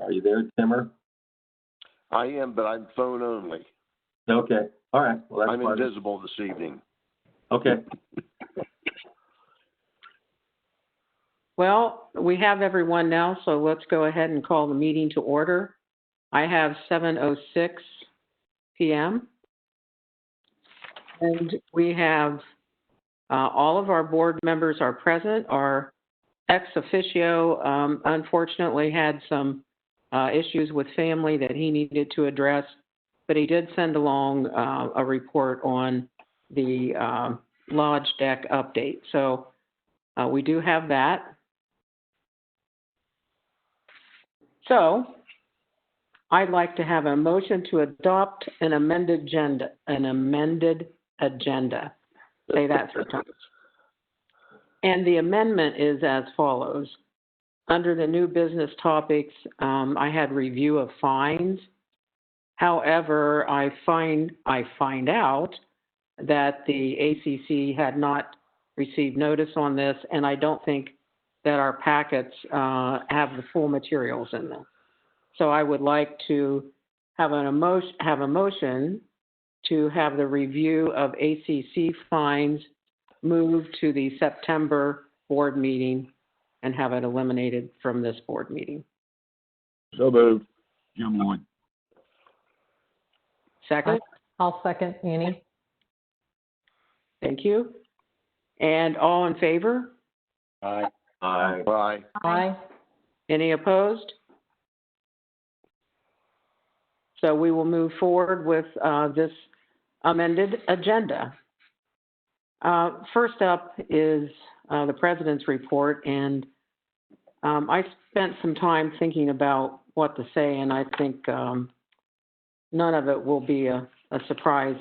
Are you there, Timmer? I am, but I'm phone only. Okay. All right. Well, that's I'm invisible this evening. Okay. Well, we have everyone now, so let's go ahead and call the meeting to order. I have 7:06 p.m. And we have all of our board members are present. Our ex officio unfortunately had some issues with family that he needed to address, but he did send along a report on the lodge deck update. So we do have that. So I'd like to have a motion to adopt an amended agenda. Say that 3 times. And the amendment is as follows. Under the new business topics, I had review of fines. However, I find out that the ACC had not received notice on this, and I don't think that our packets have the full materials in them. So I would like to have a motion to have the review of ACC fines moved to the September board meeting and have it eliminated from this board meeting. So moved. Jim Lloyd. Second? I'll second, Annie. Thank you. And all in favor? Aye. Aye. Aye. Aye. Any opposed? So we will move forward with this amended agenda. First up is the president's report, and I spent some time thinking about what to say, and I think none of it will be a surprise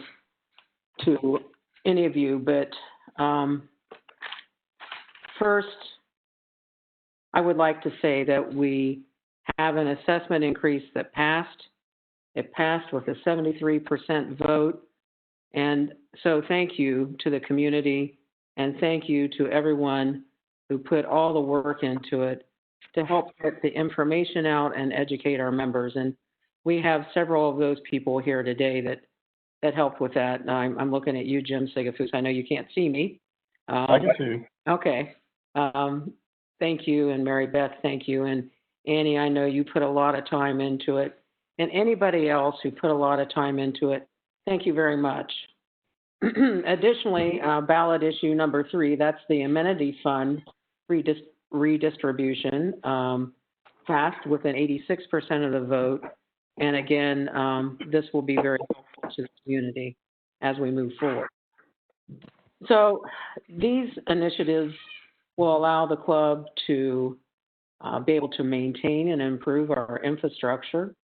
to any of you, but first, I would like to say that we have an assessment increase that passed. It passed with a 73% vote. And so thank you to the community, and thank you to everyone who put all the work into it to help get the information out and educate our members. And we have several of those people here today that helped with that. And I'm looking at you, Jim Sigafus. I know you can't see me. I can see. Okay. Thank you, and Mary Beth, thank you. And Annie, I know you put a lot of time into it. And anybody else who put a lot of time into it, thank you very much. Additionally, ballot issue number 3, that's the amenity fund redistribution, passed with an 86% of the vote. And again, this will be very helpful to the community as we move forward. So these initiatives will allow the club to be able to maintain and improve our infrastructure.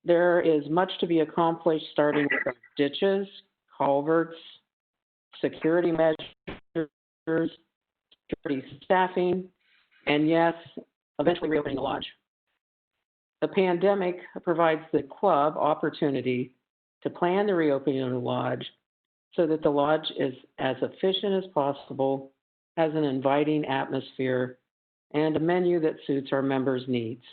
There is much to be accomplished, starting with our ditches, culverts, security measures, security staffing, and yes, eventually reopening the lodge. The pandemic provides the club opportunity to plan the reopening of the lodge so that the lodge is as efficient as possible, has an inviting atmosphere, and a menu that suits our members' needs.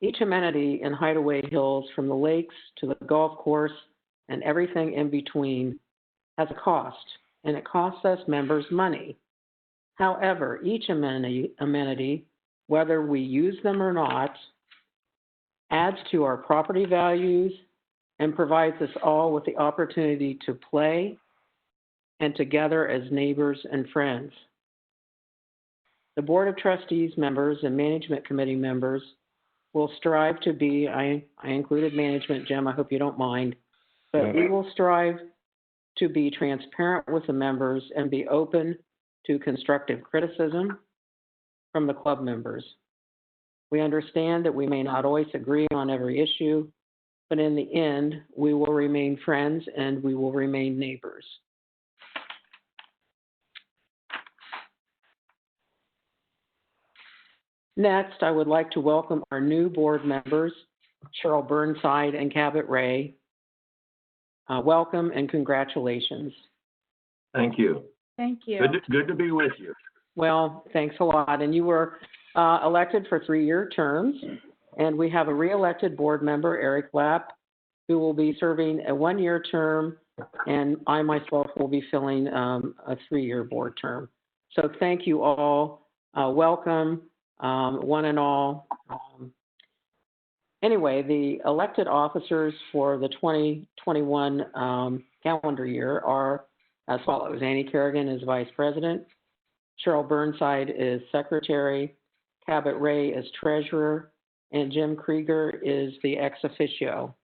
Each amenity in Hideaway Hills, from the lakes to the golf course and everything in between, has a cost, and it costs us members money. However, each amenity, whether we use them or not, adds to our property values and provides us all with the opportunity to play and together as neighbors and friends. The Board of Trustees members and Management Committee members will strive to be, I included management, Jim, I hope you don't mind, but we will strive to be transparent with the members and be open to constructive criticism from the club members. We understand that we may not always agree on every issue, but in the end, we will remain friends and we will remain neighbors. Next, I would like to welcome our new board members, Cheryl Burnside and Cabot Ray. Welcome and congratulations. Thank you. Thank you. Good to be with you. Well, thanks a lot. And you were elected for 3-year terms. And we have a re-elected board member, Eric Lapp, who will be serving a 1-year term, and I myself will be filling a 3-year board term. So thank you all. Welcome, one and all. Anyway, the elected officers for the 2021 calendar year are as follows. Annie Kerrigan is Vice President. Cheryl Burnside is Secretary. Cabot Ray is Treasurer. And Jim Krieger is the ex officio.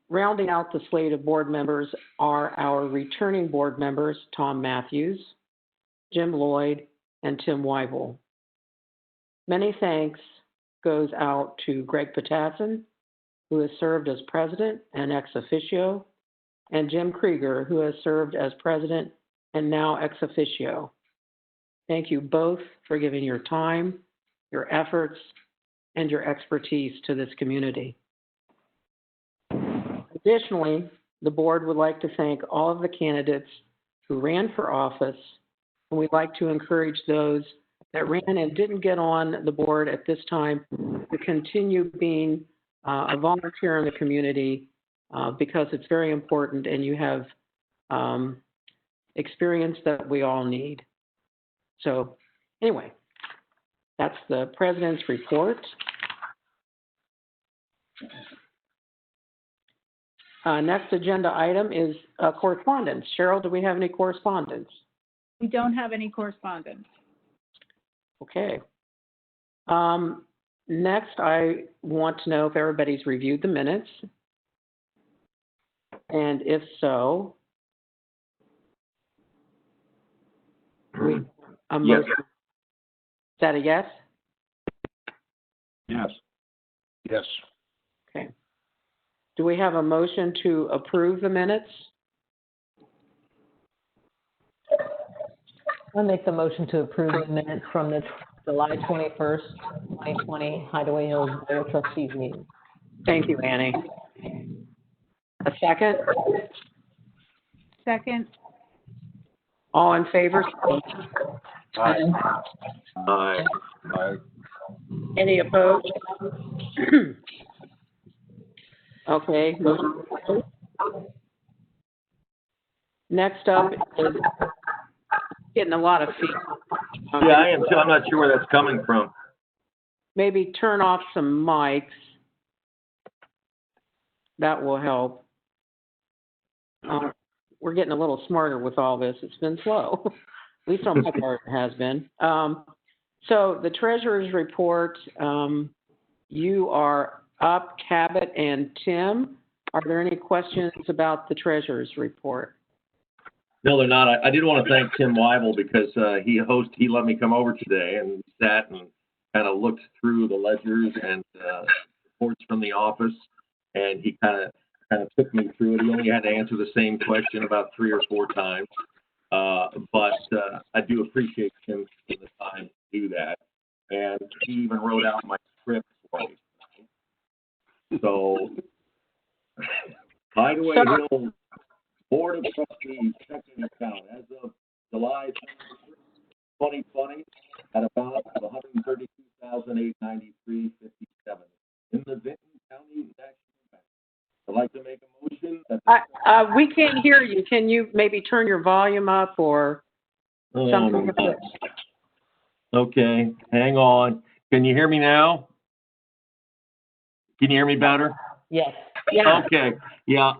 Rounding out the slate of board members are our returning board members, Tom Matthews, Jim Lloyd, and Tim Weibel. Many thanks goes out to Greg Patassin, who has served as president and ex officio, and Jim Krieger, who has served as president and now ex officio. Thank you both for giving your time, your efforts, and your expertise to this community. Additionally, the board would like to thank all of the candidates who ran for office, and we'd like to encourage those that ran and didn't get on the board at this time to continue being a volunteer in the community because it's very important and you have experience that we all need. So anyway, that's the president's report. Next agenda item is correspondence. Cheryl, do we have any correspondence? We don't have any correspondence. Okay. Next, I want to know if everybody's reviewed the minutes. And if so, a motion. Yes. Is that a yes? Yes. Yes. Okay. Do we have a motion to approve the minutes? I'll make the motion to approve the minutes from the July 21st, 2020 Hideaway Hills Board of Trustees meeting. Thank you, Annie. A second? Second. All in favor? Aye. Aye. Aye. Any opposed? Okay. Motion. Next up is getting a lot of feedback. Yeah, I am too. I'm not sure where that's coming from. Maybe turn off some mics. That will help. We're getting a little smarter with all this. It's been slow. At least on my part it has been. So the treasurer's report, you are up, Cabot and Tim. Are there any questions about the treasurer's report? No, they're not. I did want to thank Tim Weibel because he let me come over today and sat and kind of looked through the ledgers and reports from the office, and he kind of took me through it. He only had to answer the same question about 3 or 4 times, but I do appreciate him taking the time to do that, and he even wrote out my script for me. So, Hideaway Hills Board of Trustees checking account as of July 2020 at a balance of $132,893.57 in the Vinton County National Bank. I'd like to make a motion that we can't hear you. Can you maybe turn your volume up or something? Okay, hang on. Can you hear me now? Can you hear me better? Yes. Yeah. Okay, yeah.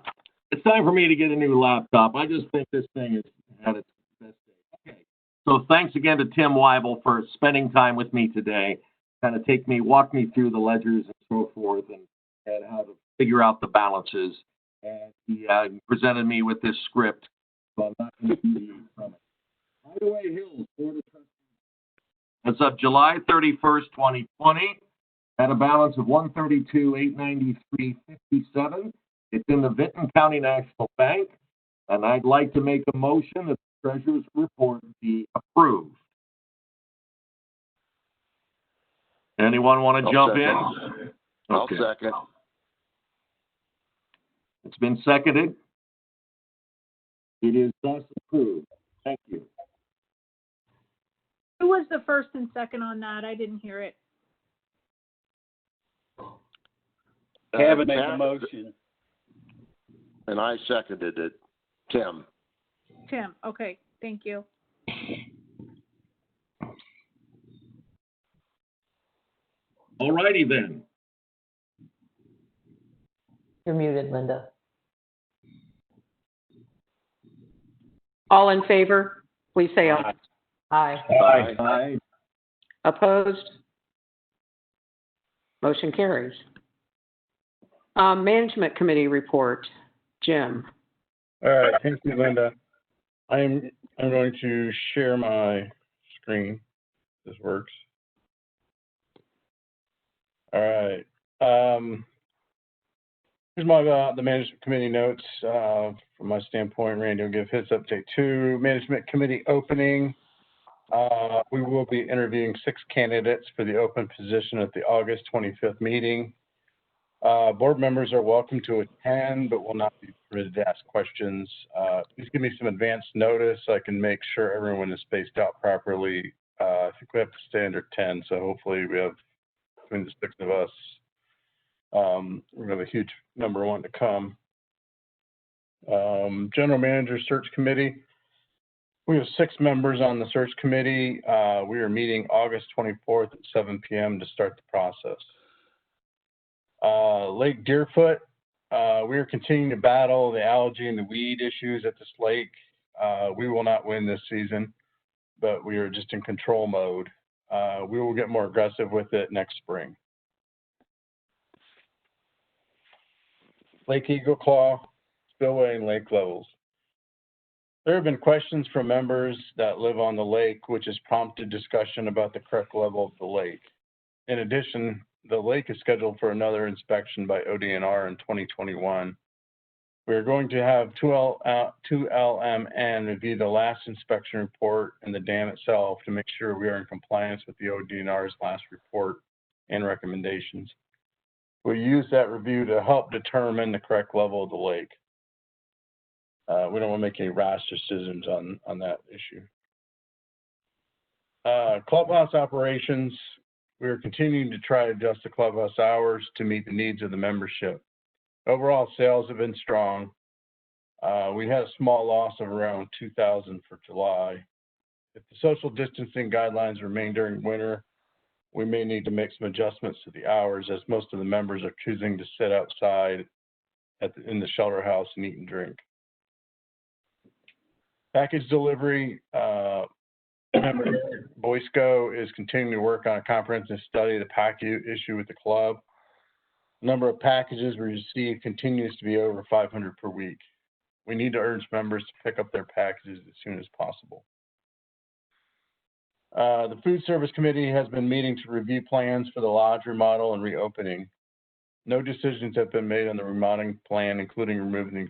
It's time for me to get a new laptop. I just think this thing has had its best day. Okay. So thanks again to Tim Weibel for spending time with me today, kind of walk me through the ledgers and so forth and how to figure out the balances. And he presented me with this script, so I'm not going to deviate from it. Hideaway Hills Board of Trustees. As of July 31st, 2020, had a balance of $132,893.57. It's in the Vinton County National Bank, and I'd like to make a motion that the treasurer's report be approved. Anyone want to jump in? I'll Okay. second. It's been seconded. It is thus approved. Thank you. Who was the first and second on that? I didn't hear it. Kevin made the Pat- motion. And I seconded it. Tim. Tim, okay, thank you. All righty then. You're muted, Linda. All in favor, please say aye. Aye. Aye. Opposed? Motion carries. Management Committee report, Jim. All right, thank you, Linda. I'm going to share my screen. This works. All right. Here's my the management committee notes from my standpoint. Randy will give his update too. Management committee opening. We will be interviewing 6 candidates for the open position at the August 25th meeting. Board members are welcome to attend, but will not be permitted to ask questions. Please give me some advance notice so I can make sure everyone is spaced out properly. I think we have to stay under 10, so hopefully we have between the 6 of us. We're going to have a huge number one to come. General Manager Search Committee. We have 6 members on the search committee. We are meeting August 24th at 7 p.m. to start the process. Lake Deerfoot, we are continuing to battle the algae and the weed issues at this lake. We will not win this season, but we are just in control mode. We will get more aggressive with it next spring. Lake Eagle Claw, spillway and lake levels. There have been questions from members that live on the lake, which has prompted discussion about the correct level of the lake. In addition, the lake is scheduled for another inspection by ODNR in 2021. We are going to have 2LMN review the last inspection report and the dam itself to make sure we are in compliance with the ODNR's last report and recommendations. We'll use that review to help determine the correct level of the lake. We don't want to make any rash decisions on that issue. Clubhouse operations. We are continuing to try to adjust the clubhouse hours to meet the needs of the membership. Overall, sales have been strong. We had a small loss of around 2,000 for July. If the social distancing guidelines remain during winter, we may need to make some adjustments to the hours, as most of the members are choosing to sit outside in the shelter house and eat and drink. Package delivery. Member Boysko is continuing to work on a comprehensive study of the package issue with the club. The number of packages we receive continues to be over 500 per week. We need to urge members to pick up their packages as soon as possible. The Food Service Committee has been meeting to review plans for the lodge remodel and reopening. No decisions have been made on the remodeling plan, including removing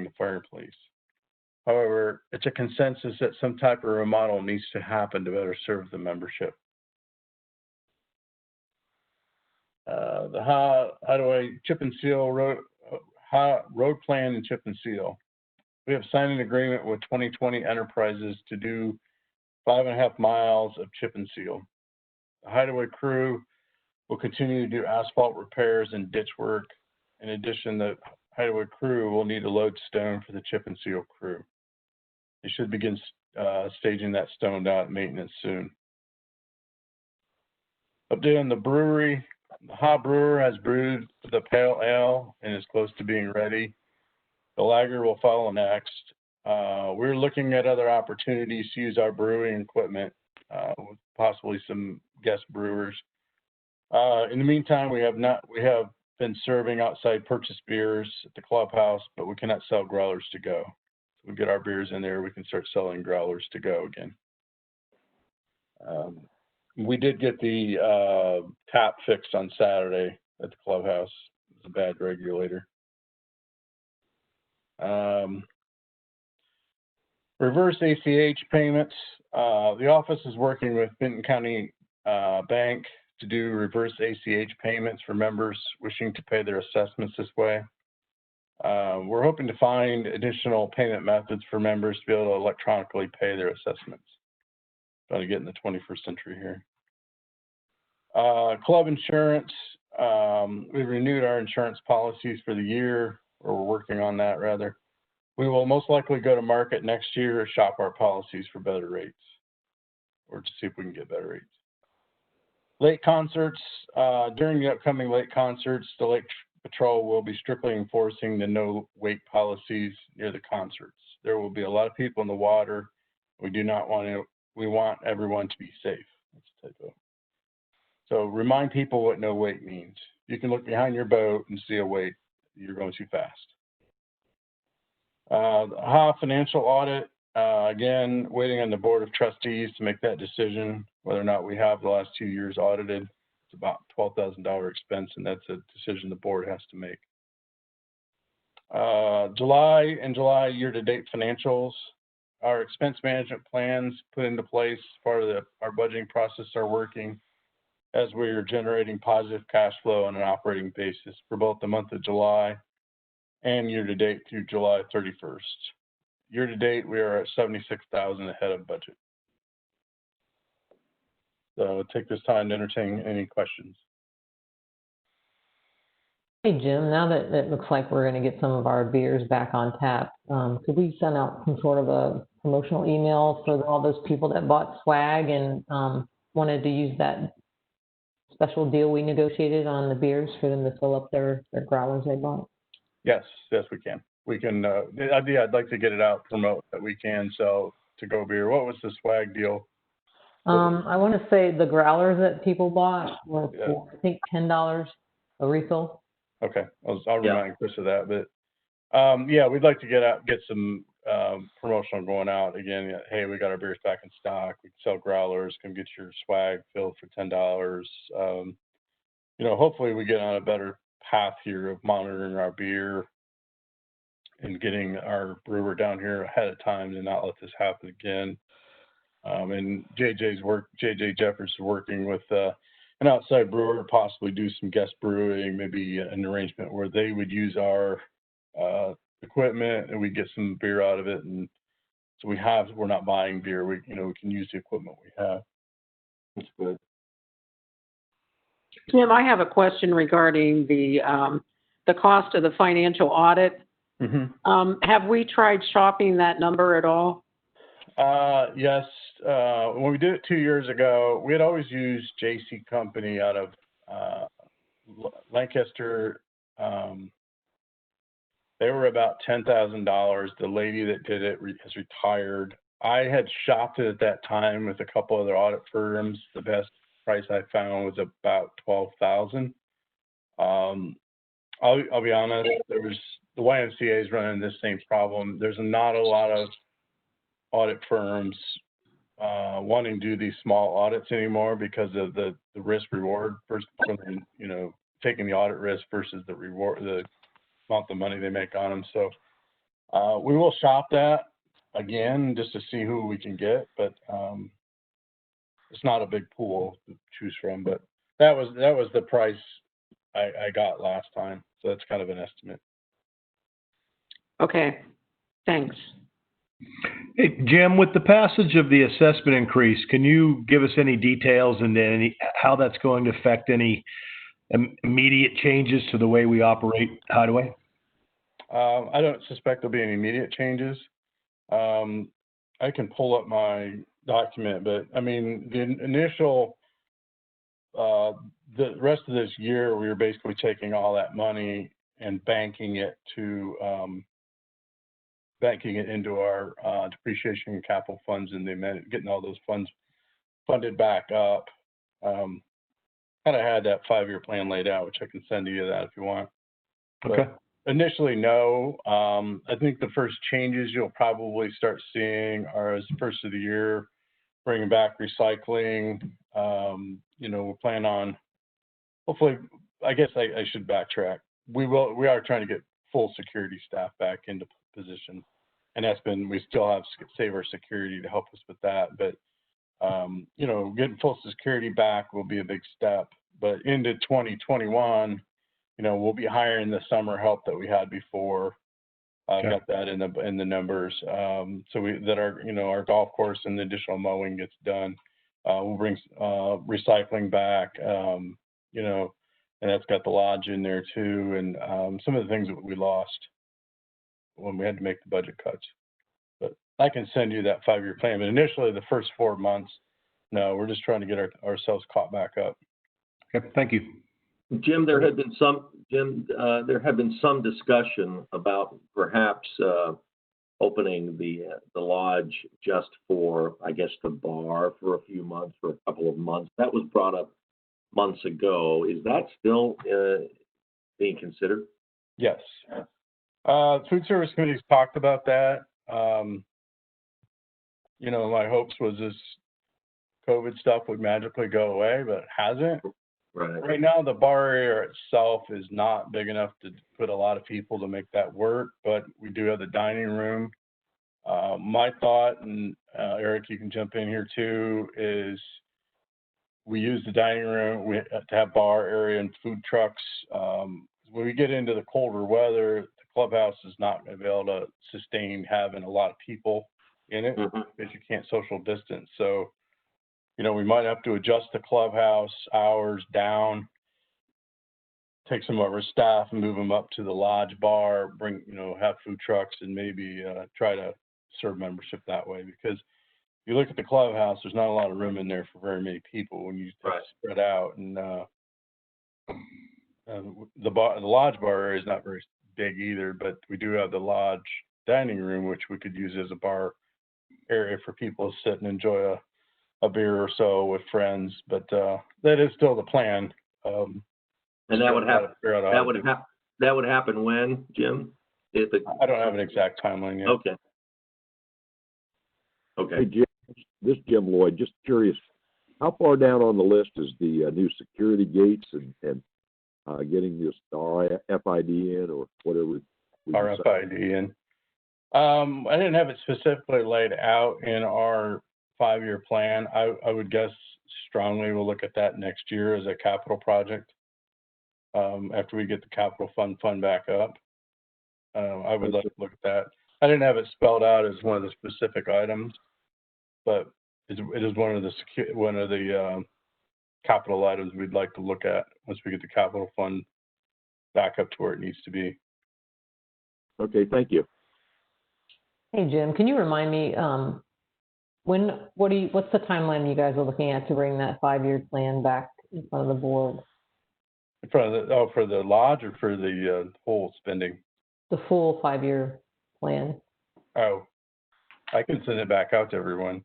the fireplace. However, it's a consensus that some type of remodel needs to happen to better serve the membership. The Hideaway Chip and Seal road plan and chip and seal. We have signed an agreement with 2020 Enterprises to do 5.5 miles of chip and seal. The Hideaway crew will continue to do asphalt repairs and ditch work. In addition, the Hideaway crew will need to load stone for the chip and seal crew. They should begin staging that stone out maintenance soon. Update on the brewery. The HAH brewer has brewed the pale ale and is close to being ready. The lager will follow next. We're looking at other opportunities to use our brewing equipment with possibly some guest brewers. In the meantime, we have been serving outside purchased beers at the clubhouse, but we cannot sell growlers to go. So we get our beers in there, we can start selling growlers to go again. We did get the tap fixed on Saturday at the clubhouse. It was a bad regulator. Reverse ACH payments. The office is working with Benton County Bank to do reverse ACH payments for members wishing to pay their assessments this way. We're hoping to find additional payment methods for members to be able to electronically pay their assessments. Trying to get in the 21st century here. Club insurance, we renewed our insurance policies for the year, or we're working on that rather. We will most likely go to market next year or shop our policies for better rates, or to see if we can get better rates. Lake concerts, during the upcoming lake concerts, the Lake Patrol will be strictly enforcing the no wake policies near the concerts. There will be a lot of people in the water. We want everyone to be safe. That's a typo. So remind people what no wake means. You can look behind your boat and see a wake. You're going too fast. The HAH financial audit, again, waiting on the Board of Trustees to make that decision, whether or not we have the last 2 years audited. It's about $12,000 expense, and that's a decision the board has to make. July year-to-date financials. Our expense management plans put into place as part of our budgeting process are working as we are generating positive cash flow on an operating basis for both the month of July and year-to-date through July 31st. Year-to-date, we are at $76,000 ahead of budget. So I'll take this time to entertain any questions. Hey, Jim, now that it looks like we're going to get some of our beers back on tap, could we send out some sort of a promotional email for all those people that bought swag and wanted to use that special deal we negotiated on the beers for them to fill up their growlers they bought? Yes, we can. We can, I'd like to get it out, promote that we can sell to-go beer. What was the swag deal? I want to say the growlers that people bought were for, I think, $10 a refill. Okay, I'll remind Chris of that. But yeah, we'd like to get some promotional going out again. Hey, we got our beers back in stock. We sell growlers. Come get your swag filled for $10. You know, hopefully we get on a better path here of monitoring our beer and getting our brewer down here ahead of time to not let this happen again. And JJ Jeffers is working with an outside brewer to possibly do some guest brewing, maybe an arrangement where they would use our equipment and we get some beer out of it. And so we're not buying beer. We can use the equipment we have. That's good. Tim, I have a question regarding the cost of the financial audit. Mm-hmm. Have we tried shopping that number at all? Yes. When we did it 2 years ago, we had always used JC Company out of Lancaster. They were about $10,000. The lady that did it has retired. I had shopped it at that time with a couple other audit firms. The best price I found was about $12,000. I'll be honest. The YMCA is running this same problem. There's not a lot of audit firms wanting to do these small audits anymore because of the risk reward versus taking the audit risk versus the reward, the amount of money they make on them. So we will shop that again just to see who we can get, but it's not a big pool to choose from. But that was the price I got last time. So that's kind of an estimate. Okay, thanks. Hey, Jim, with the passage of the assessment increase, can you give us any details into how that's going to affect any immediate changes to the way we operate Hideaway? I don't suspect there'll be any immediate changes. I can pull up my document, but I mean, the initial, the rest of this year, we were basically taking all that money and banking it into our depreciation and capital funds, and getting all those funds funded back up. Kind of had that 5-year plan laid out, which I can send to you that if you want. Okay. But initially, no. I think the first changes you'll probably start seeing are as the first of the year, bringing back recycling. We plan on, hopefully, I guess I should backtrack. We are trying to get full security staff back into position. And we still have Save Our Security to help us with that. But, getting full security back will be a big step. But into 2021, we'll be hiring the summer help that we had before. Okay. Got that in the numbers. So that our golf course and the additional mowing gets done. We'll bring recycling back, and that's got the lodge in there too, and some of the things that we lost when we had to make the budget cuts. But I can send you that 5-year plan. But initially, the first 4 months, no, we're just trying to get ourselves caught back up. Okay, thank you. Jim, there had been some discussion about perhaps opening the lodge just for, I guess, the bar for a few months, for a couple of months. That was brought up months ago. Is that still being considered? Yes. Food Service Committee's talked about that. My hopes was this COVID stuff would magically go away, but it hasn't. Right now, the bar area itself is not big enough to put a lot of people to make that work, but we do have the dining room. My thought, and Eric, you can jump in here too, is we use the dining room to have bar area and food trucks. When we get into the colder weather, the clubhouse is not going to be able to sustain having a lot of people in it because you can't social distance. So, we might have to adjust the clubhouse hours down, take some of our staff and move them up to the lodge bar, have food trucks and maybe try to serve membership that way. Because if you look at the clubhouse, there's not a lot of room in there for very many people when you spread out. And the lodge bar area is not very big either, but we do have the lodge dining room, which we could use as a bar area for people to sit and enjoy a beer or so with friends. But that is still the plan. And that would happen. That would happen when, Jim? I don't have an exact timeline yet. Okay. Hey, Jim, this is Jim Lloyd. Just curious, how far down on the list is the new security gates and getting this RFID in or whatever? RFID in. I didn't have it specifically laid out in our 5-year plan. I would guess strongly we'll look at that next year as a capital project. After we get the capital fund back up, I would like to look at that. I didn't have it spelled out as one of the specific items, but it is one of the capital items we'd like to look at once we get the capital fund back up to where it needs to be. Okay, thank you. Hey, Jim, can you remind me, what's the timeline you guys are looking at to bring that 5-year plan back in front of the board? For the lodge or for the whole spending? The full 5-year plan. Oh, I can send it back out to everyone.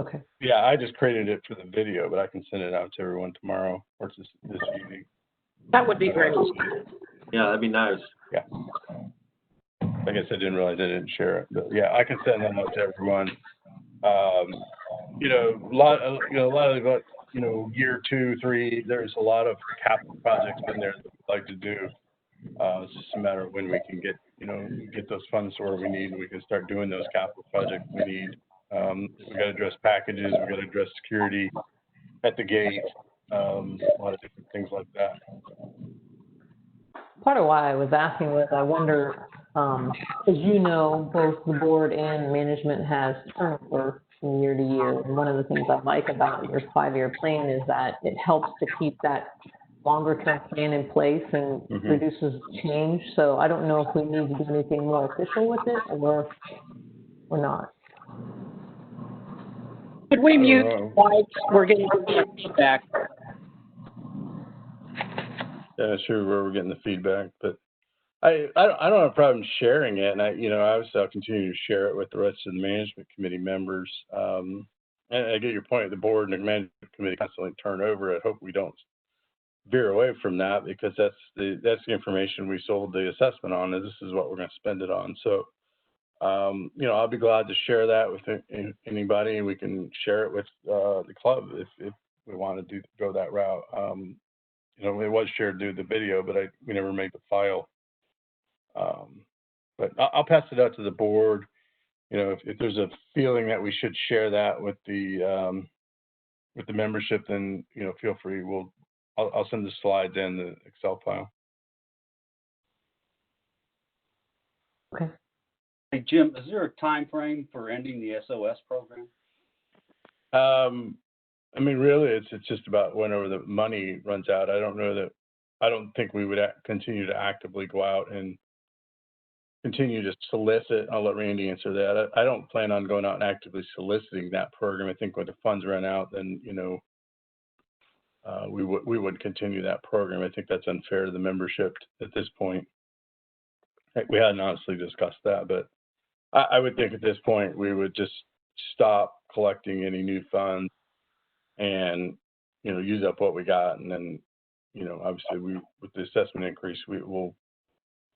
Okay. Yeah, I just created it for the video, but I can send it out to everyone tomorrow or this evening. That would be great. Yeah, that'd be nice. Yeah. I guess I didn't realize I didn't share it, but yeah, I can send that out to everyone. A lot of year 2, 3, there's a lot of capital projects in there that we'd like to do. It's just a matter of when we can get those funds where we need, and we can start doing those capital projects we need. We got to address packages, we got to address security at the gate, a lot of different things like that. Part of why I was asking was I wonder, as you know, both the board and management has turnover from year to year. And one of the things I like about your 5-year plan is that it helps to keep that longer-term plan in place and reduces change. So I don't know if we need to do anything more official with it or not. Could we mute slides? We're getting feedback. Yeah, not sure where we're getting the feedback, but I don't have a problem sharing it, and obviously I'll continue to share it with the rest of the management committee members. And I get your point. The board and the management committee constantly turn over. I hope we don't veer away from that, because that's the information we sold the assessment on, and this is what we're going to spend it on. So, I'll be glad to share that with anybody, and we can share it with the club if we want to go that route. It was shared through the video, but we never made the file. But I'll pass it out to the board. If there's a feeling that we should share that with the membership, then feel free. I'll send the slides and the Excel file. Okay. Hey, Jim, is there a time frame for ending the SOS program? I mean, really, it's just about whenever the money runs out. I don't think we would continue to actively go out and continue to solicit. I'll let Randy answer that. I don't plan on going out and actively soliciting that program. I think when the funds run out, then, we would continue that program. I think that's unfair to the membership at this point. Heck, we hadn't honestly discussed that, but I would think at this point we would just stop collecting any new funds and, use up what we got. And then, obviously with the assessment increase, we will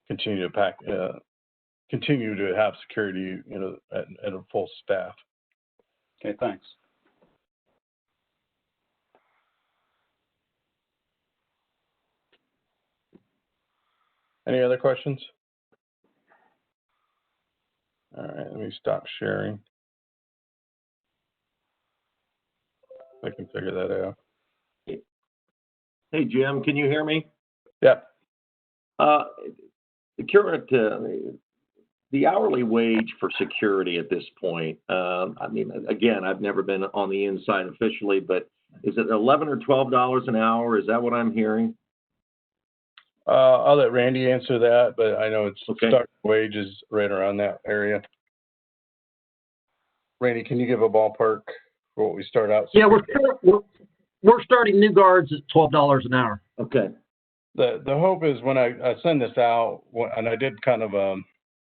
continue to continue to have security, at a full staff. Okay, thanks. Any other questions? All right, let me stop sharing. I can figure that out. Hey, Jim, can you hear me? Yep. The current, the hourly wage for security at this point, I mean, again, I've never been on the inside officially, but is it $11 or $12 an hour? Is that what I'm hearing? I'll let Randy answer that, but I know it's Okay. starting wages right around that area. Randy, can you give a ballpark for what we start out? Yeah, we're starting new guards at $12 an hour. Okay. The hope is when I send this out, and I did kind of a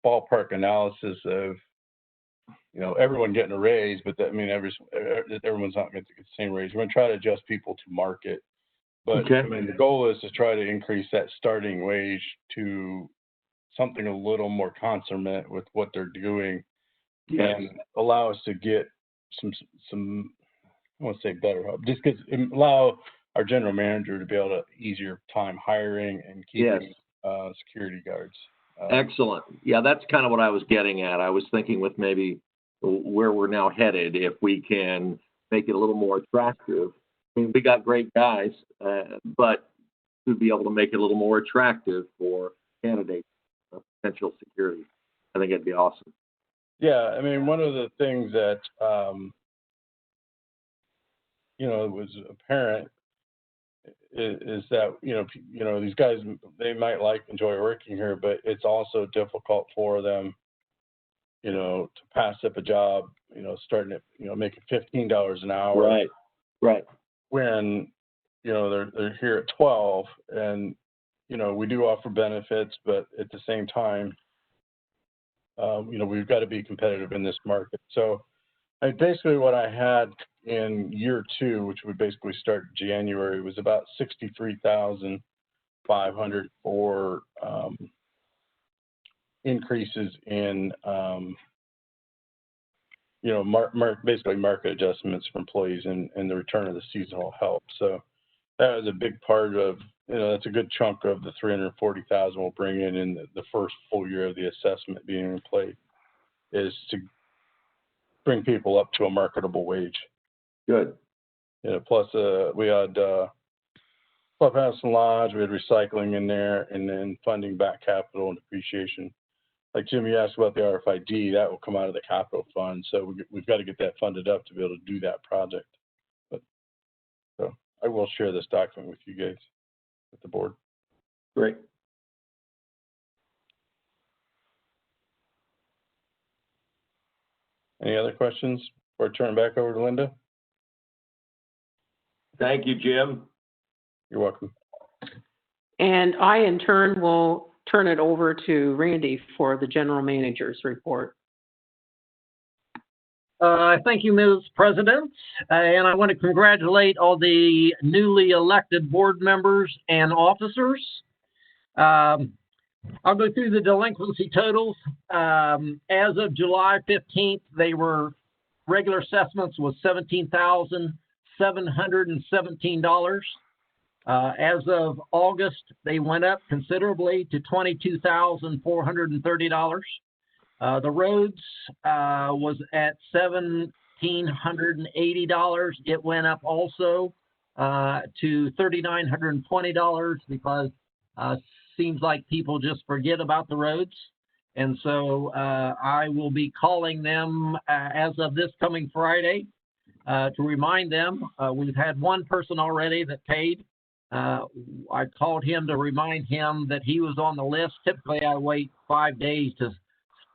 ballpark analysis of, everyone getting a raise, but everyone's not going to get the same raise. We're going to try to adjust people to market. But Okay. I mean, the goal is to try to increase that starting wage to something a little more consummate with what they're doing, Yes. and allow us to get some I won't say better help, just because allow our general manager to be able to easier time hiring and keeping security guards. Excellent. Yeah, that's kind of what I was getting at. I was thinking with maybe where we're now headed, if we can make it a little more attractive. I mean, we got great guys, but to be able to make it a little more attractive for candidates, potential security, I think it'd be awesome. Yeah, I mean, one of the things that, was apparent is that, these guys, they might enjoy working here, but it's also difficult for them, to pass up a job, starting at, making $15 an hour. Right. When, they're here at 12, and, we do offer benefits, but at the same time, we've got to be competitive in this market. So basically what I had in year 2, which would basically start January, was about $63,500 for increases in, basically market adjustments for employees and the return of the seasonal help. So that was a big part of, that's a good chunk of the $340,000 we'll bring in the first full year of the assessment being in place, is to bring people up to a marketable wage. Good. Plus we had Clubhouse and Lodge, we had recycling in there, and then funding back capital and depreciation. Like Jim, you asked about the RFID, that will come out of the capital fund. So we've got to get that funded up to be able to do that project. So I will share this document with you guys, with the board. Great. Any other questions before I turn it back over to Linda? Thank you, Jim. You're welcome. And I, in turn, will turn it over to Randy for the general manager's report. Thank you, Ms. President. And I want to congratulate all the newly elected board members and officers. I'll go through the delinquency totals. As of July 15th, they were regular assessments was $17,717. As of August, they went up considerably to $22,430. The roads was at $1,780. It went up also to $3,920 because seems like people just forget about the roads. And so I will be calling them as of this coming Friday to remind them. We've had one person already that paid. I called him to remind him that he was on the list. Typically, I wait 5 days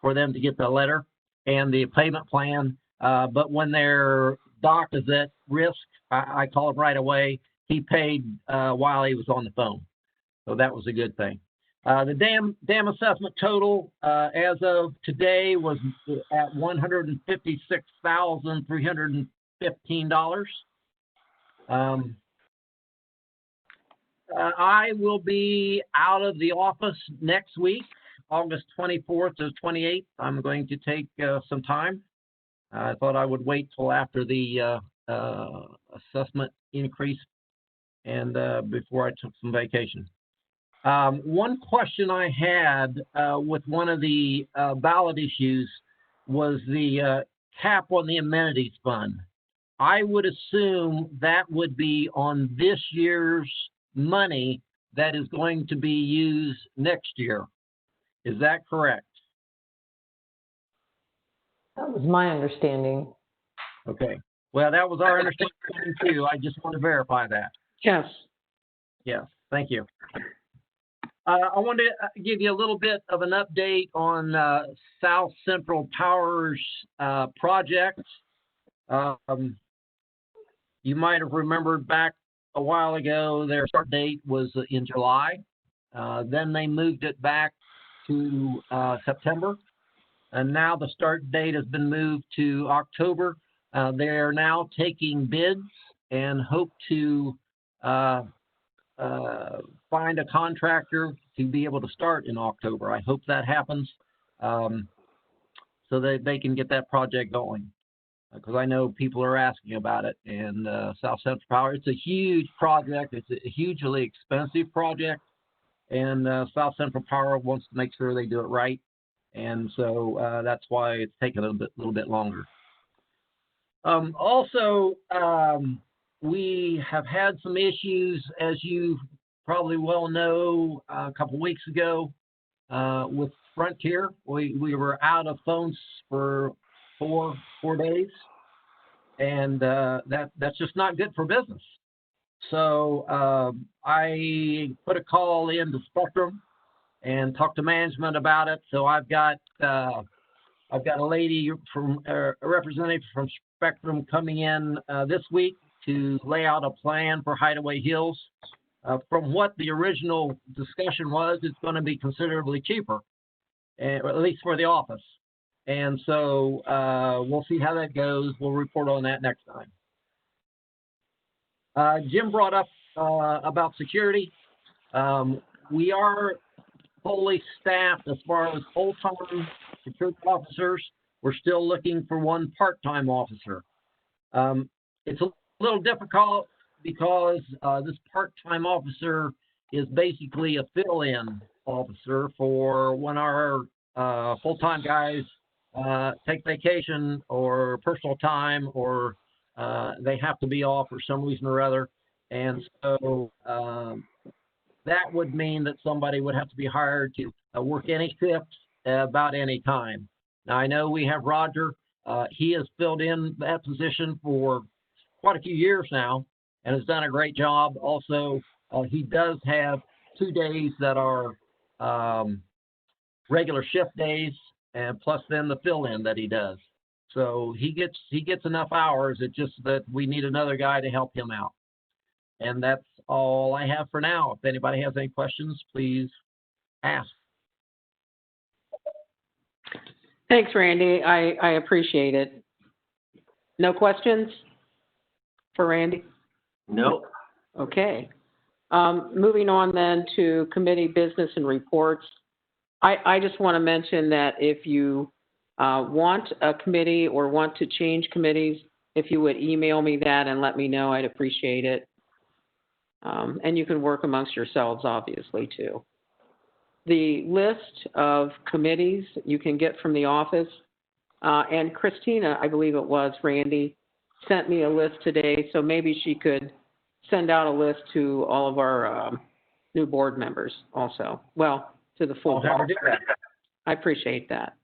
for them to get the letter and the payment plan. But when their doc is at risk, I call him right away. He paid while he was on the phone. So that was a good thing. The dam assessment total as of today was at $156,315. I will be out of the office next week, August 24th to 28th. I'm going to take some time. I thought I would wait till after the assessment increase and before I took some vacation. One question I had with one of the ballot issues was the cap on the amenities fund. I would assume that would be on this year's money that is going to be used next year. Is that correct? That was my understanding. Okay. Well, that was our understanding too. I just want to verify that. Yes. Yes. Thank you. I want to give you a little bit of an update on South Central Power's project. You might have remembered back a while ago, their start date was in July. Then they moved it back to September. And now the start date has been moved to October. They are now taking bids and hope to find a contractor to be able to start in October. I hope that happens so that they can get that project going. Because I know people are asking about it. And South Central Power, it's a huge project. It's a hugely expensive project. And South Central Power wants to make sure they do it right. And so that's why it's taken a little bit longer. Also, we have had some issues, as you probably well know, a couple weeks ago with Frontier. We were out of phones for four days, and that's just not good for business. So I put a call into Spectrum and talked to management about it. So I've got a lady from a representative from Spectrum coming in this week to lay out a plan for Hideaway Hills. From what the original discussion was, it's going to be considerably cheaper, at least for the office. And so we'll see how that goes. We'll report on that next time. Jim brought up about security. We are fully staffed as far as full-time security officers. We're still looking for one part-time officer. It's a little difficult because this part-time officer is basically a fill-in officer for when our full-time guys take vacation or personal time, or they have to be off for some reason or other. And so that would mean that somebody would have to be hired to work any shift about any time. Now, I know we have Roger. He has filled in that position for quite a few years now and has done a great job. Also, he does have 2 days that are regular shift days, and plus then the fill-in that he does. So he gets enough hours. It's just that we need another guy to help him out. And that's all I have for now. If anybody has any questions, please ask. Thanks, Randy. I appreciate it. No questions for Randy? No. Okay. Moving on then to committee business and reports. I just want to mention that if you want a committee or want to change committees, if you would email me that and let me know, I'd appreciate it. And you can work amongst yourselves, obviously, too. The list of committees you can get from the office, and Christina, I believe it was, Randy, sent me a list today, so maybe she could send out a list to all of our new board members also. Well, to the full I'll have her board. do that. I appreciate that.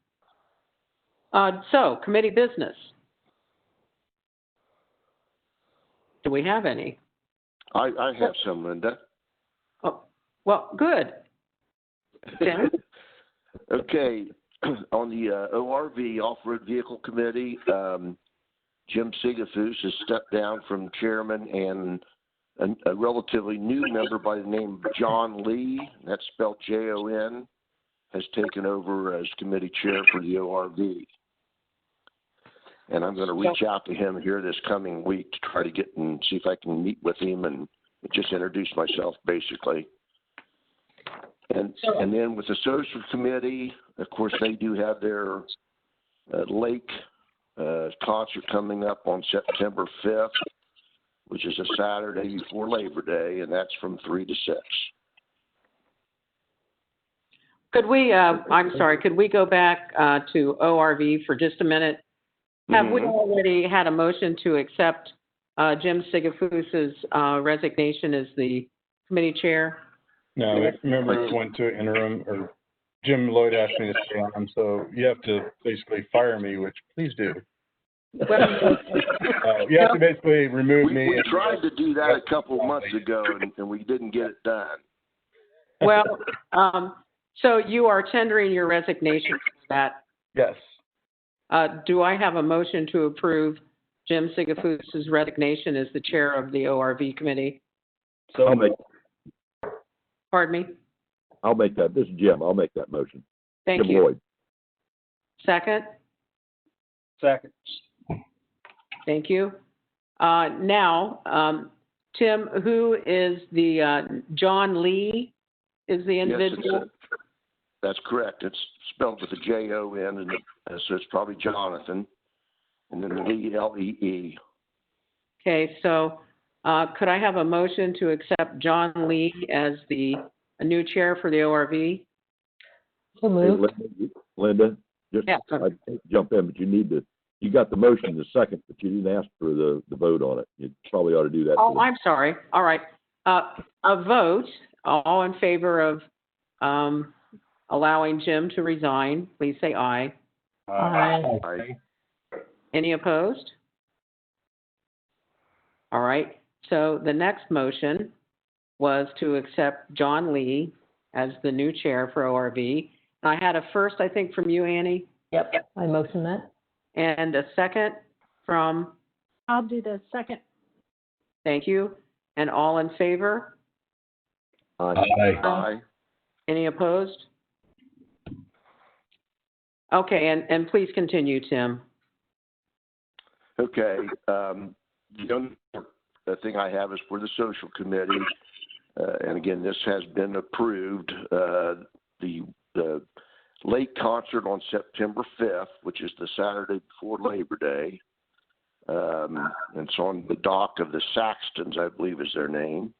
So, committee business. Do we have any? I have some, Linda. Oh, well, good. Tim? Okay, on the ORV, Off-Road Vehicle Committee, Jim Sigafus has stepped down from chairman, and a relatively new member by the name of John Lee, that's spelled Jon, has taken over as committee chair for the ORV. And I'm going to reach out to him here this coming week to try to get and see if I can meet with him and just introduce myself, basically. And then with the social committee, of course, they do have their lake concert coming up on September 5th, which is a Saturday before Labor Day, and that's from 3 to 6. Could we, I'm sorry, could we go back to ORV for just a minute? Have we already had a motion to accept Jim Sigafus's resignation as the committee chair? No, remember it went to interim, or Jim Lloyd asked me to stay on, so you have to basically fire me, which please do. Well, You have to basically remove me. We tried to do that a couple of months ago, and we didn't get it done. well, so you are tendering your resignation for that. Yes. Do I have a motion to approve Jim Sigafus's resignation as the chair of the ORV committee? So Pardon me? I'll make that. This is Jim. I'll make that motion. Thank Jim you. Lloyd. Second? Second. Thank you. Now, Tim, who is the, John Lee is the individual? Yes, that's correct. It's spelled with a Jon, and so it's probably Jonathan, and then Lee, Lee. Okay, so could I have a motion to accept John Lee as the new chair for the ORV? So Hey, moved. Linda, just Yeah. I jump in, but you got the motion in a second, but you didn't ask for the vote on it. You probably ought to do that. Oh, too. I'm sorry. All right. A vote, all in favor of allowing Jim to resign, please say aye. Aye. Any opposed? All right. So the next motion was to accept John Lee as the new chair for ORV. I had a first, I think, from you, Annie, Yep, I motion that. and a second from, I'll do the second. thank you, and all in favor? Aye. Aye. Any opposed? Okay, and please continue, Tim. Okay. The only thing I have is for the social committee, and again, this has been approved. The lake concert on September 5th, which is the Saturday before Labor Day. And it's on the dock of the Saxtons, I believe is their name,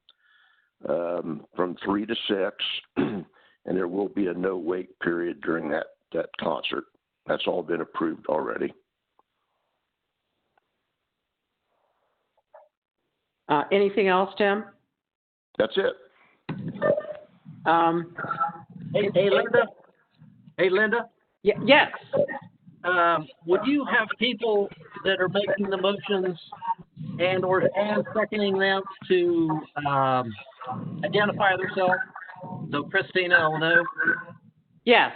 from 3 to 6. And there will be a no wait period during that concert. That's all been approved already. Anything else, Tim? That's it. Hey, Linda? Hey, Linda? Yes. Would you have people that are making the motions and seconding them to identify themselves? So Christina will know. Yes.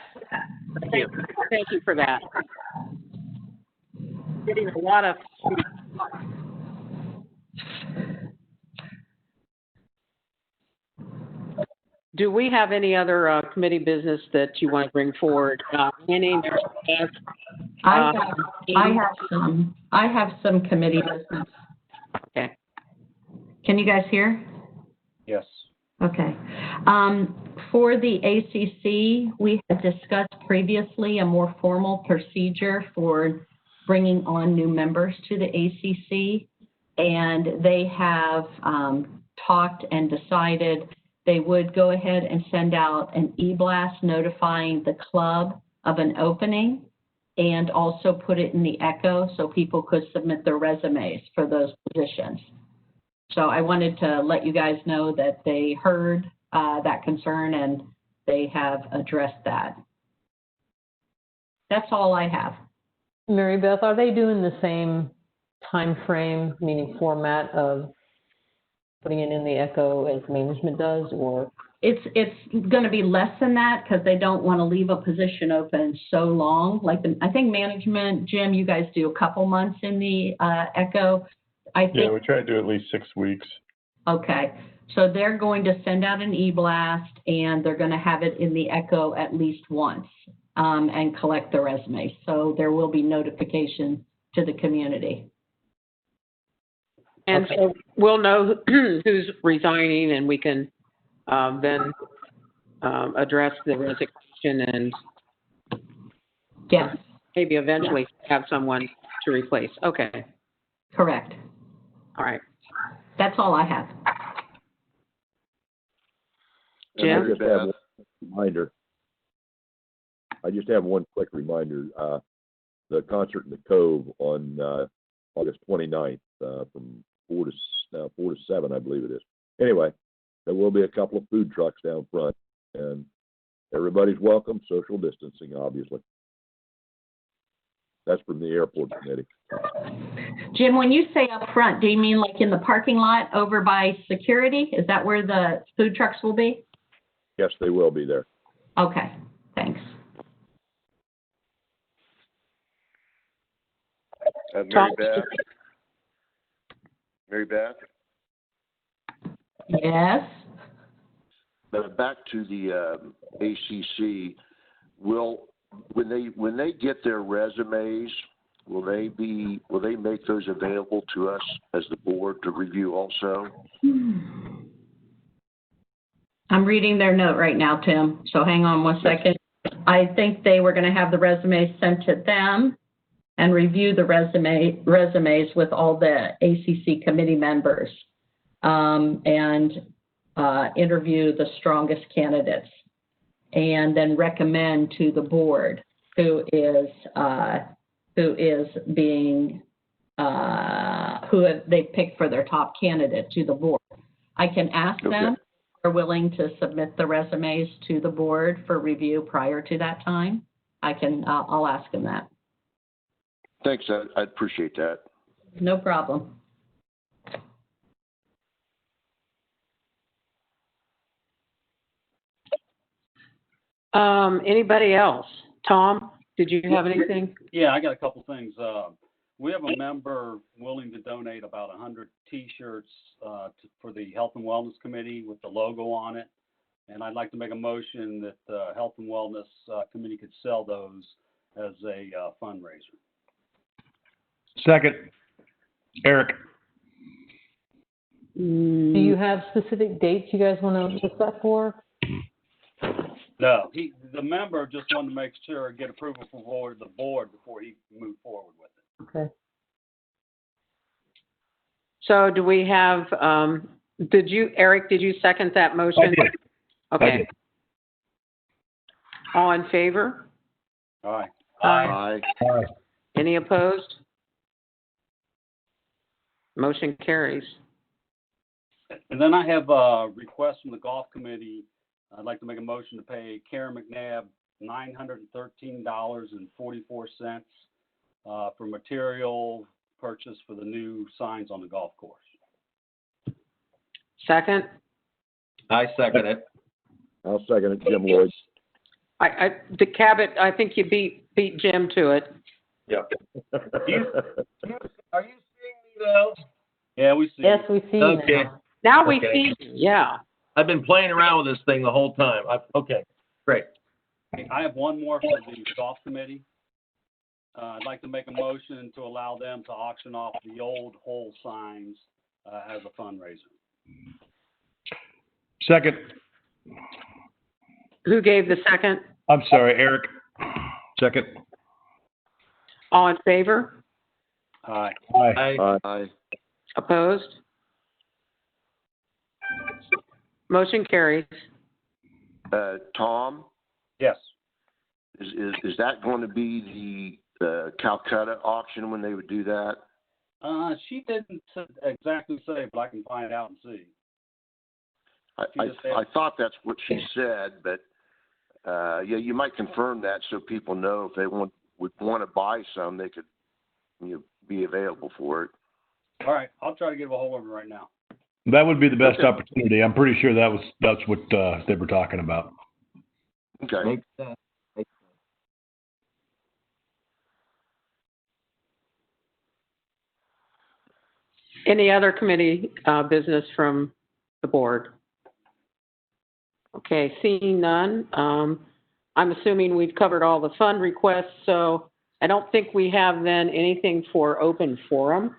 Thank you. Thank you for that. Getting a lot of. Do we have any other committee business that you want to bring forward? Annie, I have some committee business. Okay. Can you guys hear? Yes. Okay. For the ACC, we had discussed previously a more formal procedure for bringing on new members to the ACC, and they have talked and decided they would go ahead and send out an e-blast notifying the club of an opening and also put it in the Echo so people could submit their resumes for those positions. So I wanted to let you guys know that they heard that concern and they have addressed that. That's all I have. Mary Beth, are they doing the same time frame, meaning format of putting it in the Echo as management does, or? It's going to be less than that because they don't want to leave a position open so long. I think management, Jim, you guys do a couple months in the Echo. I think. Yeah, we try to do at least 6 weeks. Okay, so they're going to send out an e-blast and they're going to have it in the Echo at least once and collect the resumes. So there will be notification to the community. And so we'll know who's resigning and we can then address the resignation and Yes, maybe eventually have someone to replace. Okay, correct. all right. That's all I have. Jim? I just have one reminder. I just have one quick reminder. The concert in the Cove on August 29th from 4 to 7, I believe it is. Anyway, there will be a couple of food trucks down front, and everybody's welcome. Social distancing, obviously. That's from the airport committee. Jim, when you say up front, do you mean like in the parking lot over by security? Is that where the food trucks will be? Yes, they will be there. Okay, thanks. Mary Beth? Yes? Back to the ACC, when they get their resumes, will they make those available to us as the board to review also? I'm reading their note right now, Tim, so hang on one second. I think they were going to have the resumes sent to them and review the resumes with all the ACC committee members and interview the strongest candidates and then recommend to the board who they picked for their top candidate to the board. I can ask them if they're willing to submit the resumes to the board for review prior to that time. I'll ask them that. Thanks, I appreciate that. No problem. Anybody else? Tom, did you have anything? Yeah, I got a couple things. We have a member willing to donate about 100 T-shirts for the Health and Wellness Committee with the logo on it. And I'd like to make a motion that the Health and Wellness Committee could sell those as a fundraiser. Second, Eric. Do you have specific dates you guys want to list that for? No, the member just wanted to make sure, get approval from the board before he moved forward with it. Okay. So do we have, Eric, did you second that motion? I did. Okay. All in favor? Aye. Aye. Aye. Any opposed? Motion carries. And then I have a request from the golf committee. I'd like to make a motion to pay Karen McNabb $913.44 for material purchase for the new signs on the golf course. Second? I second it. I'll second it, Jim Lloyd. The Cabot, I think you beat Jim to it. Yep. Are you seeing me though? Yeah, we see. Yes, we see you Okay. now. Now we Okay. see you, yeah. I've been playing around with this thing the whole time. Okay, great. I have one more for the golf committee. I'd like to make a motion to allow them to auction off the old hole signs as a fundraiser. Second. Who gave the second? I'm sorry, Eric. Second. All in favor? Aye. Aye. Aye. Opposed? Motion carries. Tom, Yes. is that going to be the Calcutta auction when they would do that? She didn't exactly say, but I can find out and see. I thought that's what she said, but yeah, you might confirm that so people know if they want would want to buy some, they could, be available for it. All right, I'll try to get a hold of them right now. That would be the best Okay. opportunity. I'm pretty sure that's what they were talking about. Okay. Makes sense. Any other committee business from the board? Okay, seeing none, I'm assuming we've covered all the fund requests, so I don't think we have then anything for open forum.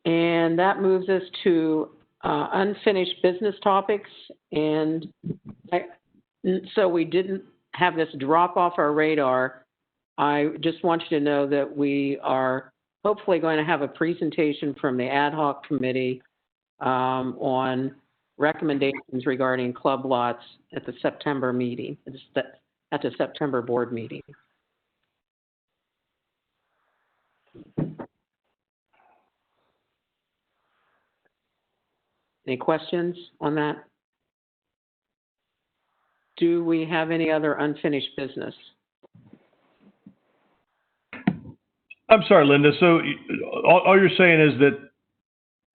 And that moves us to unfinished business topics. And so we didn't have this drop off our radar. I just want you to know that we are hopefully going to have a presentation from the ad hoc committee on recommendations regarding club lots at the September meeting, at the September board meeting. Any questions on that? Do we have any other unfinished business? I'm sorry, Linda. So all you're saying is that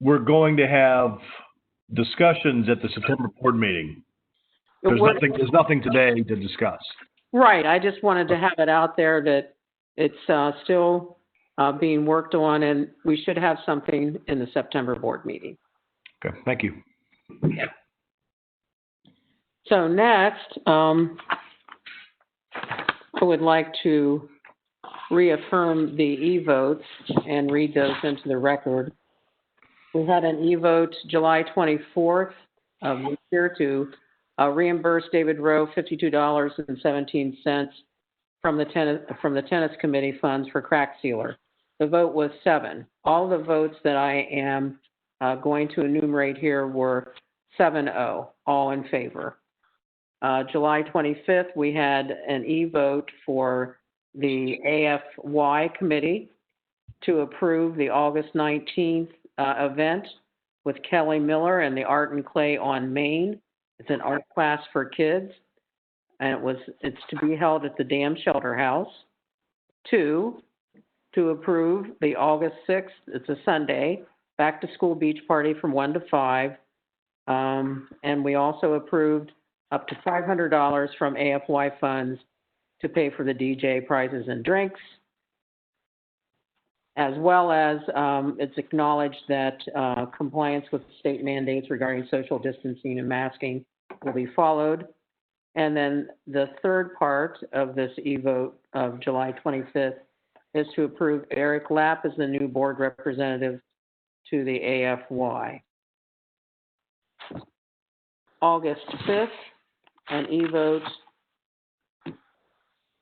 we're going to have discussions at the September board meeting. There's nothing today to discuss. Right. I just wanted to have it out there that it's still being worked on, and we should have something in the September board meeting. Okay, thank you. Yeah. So next, I would like to reaffirm the e-votes and read those into the record. We had an e-vote July 24th of this year to reimburse David Rowe $52.17 from the tennis committee funds for crack sealer. The vote was 7. All the votes that I am going to enumerate here were 7-0, all in favor. July 25th, we had an e-vote for the AFY committee to approve the August 19th event with Kelly Miller and the Art and Clay on Main. It's an art class for kids, and it's to be held at the Dam Shelter House. 2, to approve the August 6th, it's a Sunday, back to school beach party from 1 to 5. And we also approved up to $500 from AFY funds to pay for the DJ prizes and drinks, as well as it's acknowledged that compliance with state mandates regarding social distancing and masking will be followed. And then the third part of this e-vote of July 25th is to approve Eric Lapp as the new board representative to the AFY. August 5th, an e-vote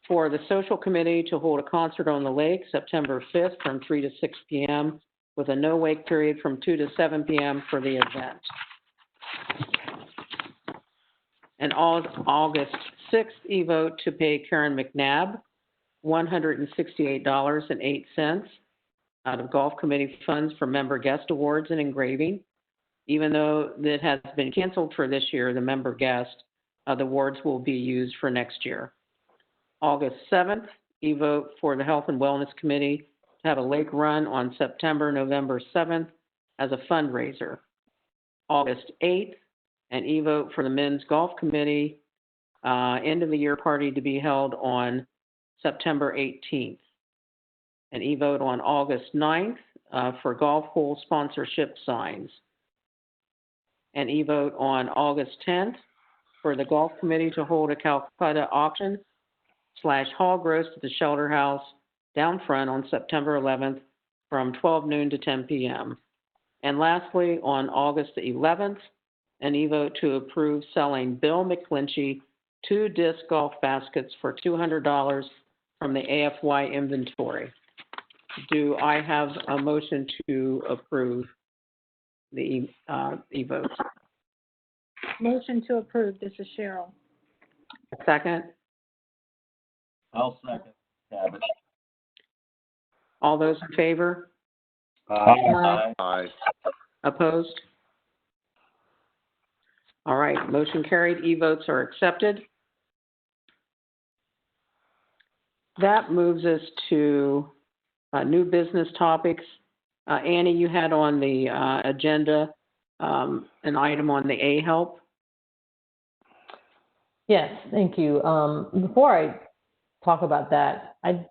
for the social committee to hold a concert on the lake September 5th from 3 to 6 p.m. with a no wake period from 2 to 7 p.m. for the event. And August 6th e-vote to pay Karen McNabb $168.08 out of golf committee funds for member guest awards and engraving. Even though that has been canceled for this year, the member guest, the awards will be used for next year. August 7th, e-vote for the Health and Wellness Committee to have a lake run on November 7th as a fundraiser. August 8th, an e-vote for the Men's Golf Committee end of the year party to be held on September 18th. An e-vote on August 9th for golf hole sponsorship signs. An e-vote on August 10th for the golf committee to hold a Calcutta auction / hog roast at the Shelter House down front on September 11th from 12 noon to 10 p.m. And lastly, on August 11th, an e-vote to approve selling Bill McClinchy 2 disc golf baskets for $200 from the AFY inventory. Do I have a motion to approve the e-vote? Motion to approve. This is Cheryl. A second? I'll second. Cabot. All those in favor? Aye. Aye. Opposed? All right, motion carried. E-votes are accepted. that moves us to new business topics. Annie, you had on the agenda an item on the A-HELP. Yes, thank you. Before I talk about that, I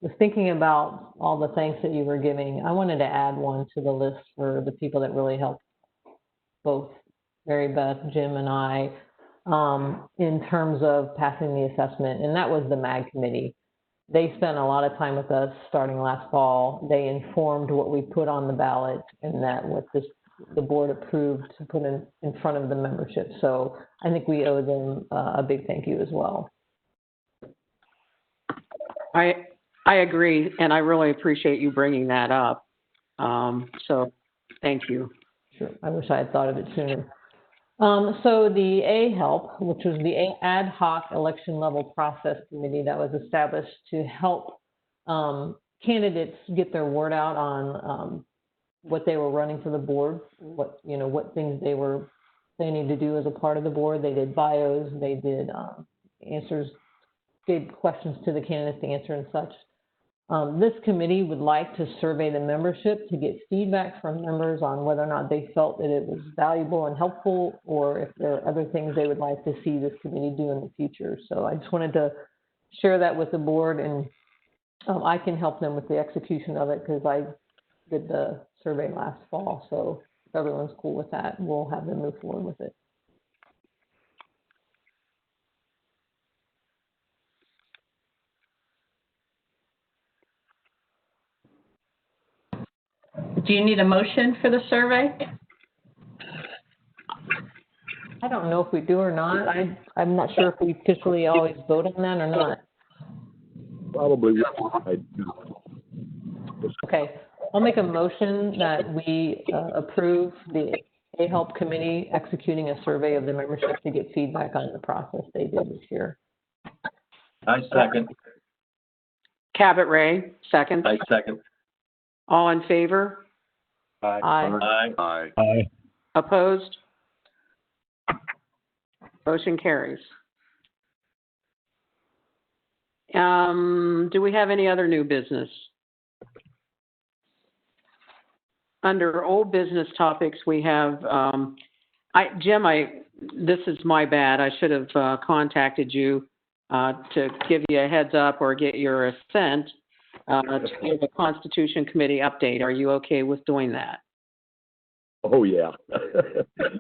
was thinking about all the thanks that you were giving. I wanted to add one to the list for the people that really helped both Mary Beth, Jim, and I in terms of passing the assessment, and that was the MAG committee. They spent a lot of time with us starting last fall. They informed what we put on the ballot and that what the board approved to put in front of the membership. So I think we owe them a big thank you as well. I agree, and I really appreciate you bringing that up. So thank you. Sure, I wish I had thought of it sooner. So the A-HELP, which was the ad hoc election level process committee that was established to help candidates get their word out on what they were running for the board, what things they were planning to do as a part of the board. They did bios, they did gave questions to the candidates to answer and such. This committee would like to survey the membership to get feedback from members on whether or not they felt that it was valuable and helpful, or if there are other things they would like to see this committee do in the future. So I just wanted to share that with the board, and I can help them with the execution of it because I did the survey last fall. So if everyone's cool with that, we'll have them move forward with it. Do you need a motion for the survey? I don't know if we do or not. I'm not sure if we officially always vote on that or not. Probably. Okay, I'll make a motion that we approve the A-HELP committee executing a survey of the membership to get feedback on the process they did this year. I second. Cabot Ray, second. I second. All in favor? Aye. Aye. Aye. Aye. Opposed? Motion carries. Do we have any other new business? Under old business topics, we have, Jim, this is my bad. I should have contacted you to give you a heads up or get your assent to give a Constitution Committee update. Are you okay with doing that? Oh, yeah.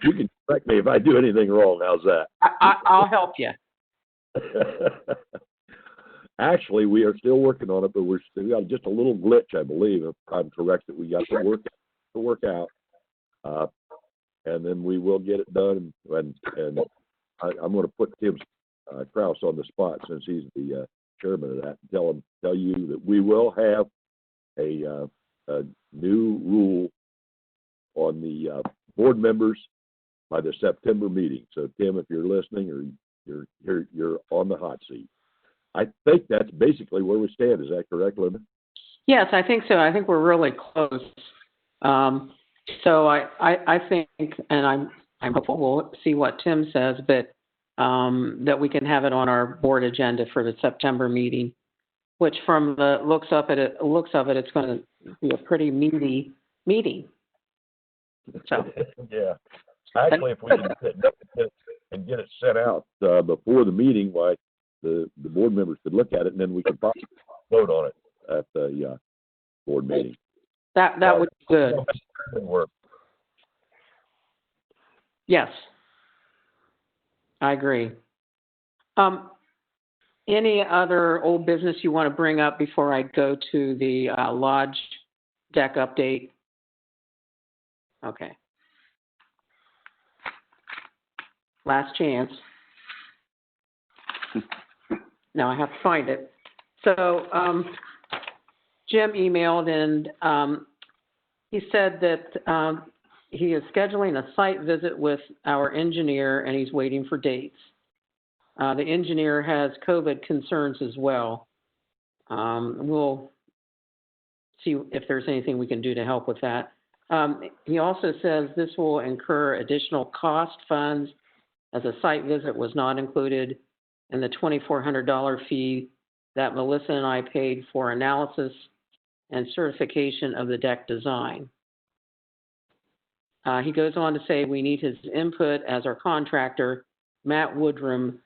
You can correct me if I do anything wrong. How's that? I'll help you. Actually, we are still working on it, but we got just a little glitch, I believe, if I'm correct, that we got to work out. And then we will get it done. And I'm going to put Tim Kraus on the spot since he's the chairman of that. Tell you that we will have a new rule on the board members by the September meeting. So Tim, if you're listening, or you're on the hot seat. I think that's basically where we stand. Is that correct, Linda? Yes, I think so. I think we're really close. So I think, and I'm hopeful we'll see what Tim says, but that we can have it on our board agenda for the September meeting, which from the looks of it, it's going to be a pretty meaty meeting. So. Yeah. Actually, if we can get it set out before the meeting, why the board members could look at it, and then we could probably vote on it at the board meeting. That would be good. Work. Yes, I agree. Any other old business you want to bring up before I go to the lodge deck update? Okay. Last chance. Now I have to find it. So Jim emailed and he said that he is scheduling a site visit with our engineer and he's waiting for dates. The engineer has COVID concerns as well. We'll see if there's anything we can do to help with that. He also says this will incur additional cost funds as a site visit was not included in the $2,400 fee that Melissa and I paid for analysis and certification of the deck design. He goes on to say we need his input as our contractor. Matt Woodrum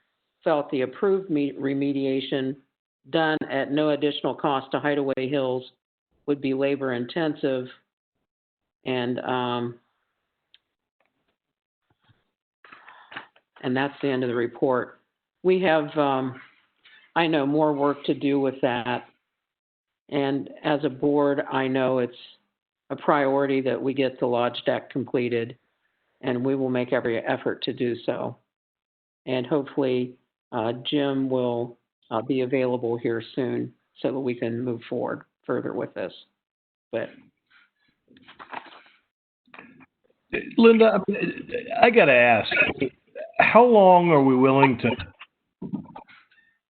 felt the approved remediation done at no additional cost to Hideaway Hills would be labor intensive. And that's the end of the report. We have, I know, more work to do with that. And as a board, I know it's a priority that we get the lodge deck completed, and we will make every effort to do so. And hopefully, Jim will be available here soon so that we can move forward further with this. But Linda, I got to ask, how long are we willing to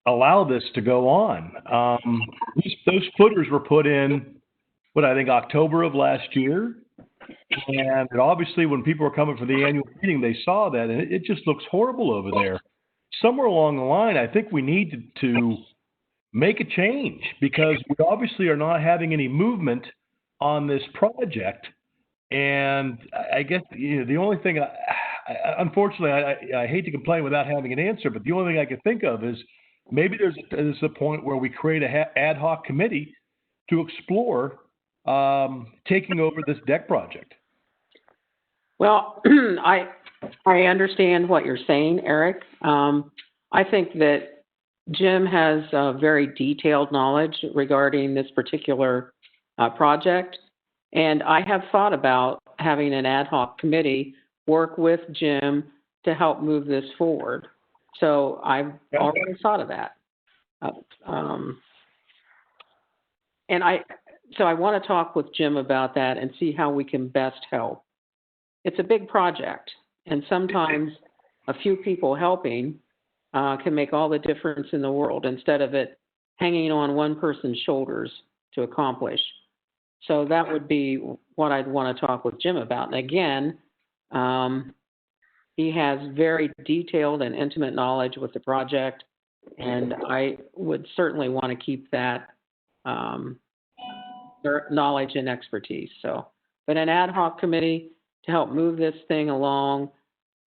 allow this to go on? Those footers were put in, I think October of last year. And obviously when people were coming for the annual meeting, they saw that, and it just looks horrible over there. Somewhere along the line, I think we need to make a change, because we obviously are not having any movement on this project. And I guess, the only thing, unfortunately, I hate to complain without having an answer, but the only thing I can think of is maybe there's a point where we create a ad hoc committee to explore taking over this deck project. well, I understand what you're saying, Eric. I think that Jim has very detailed knowledge regarding this particular project. And I have thought about having an ad hoc committee work with Jim to help move this forward. So I've already thought of that. So I want to talk with Jim about that and see how we can best help. It's a big project, and sometimes a few people helping can make all the difference in the world instead of it hanging on one person's shoulders to accomplish. So that would be what I'd want to talk with Jim about. And again, he has very detailed and intimate knowledge with the project, and I would certainly want to keep that knowledge and expertise. So, but an ad hoc committee to help move this thing along,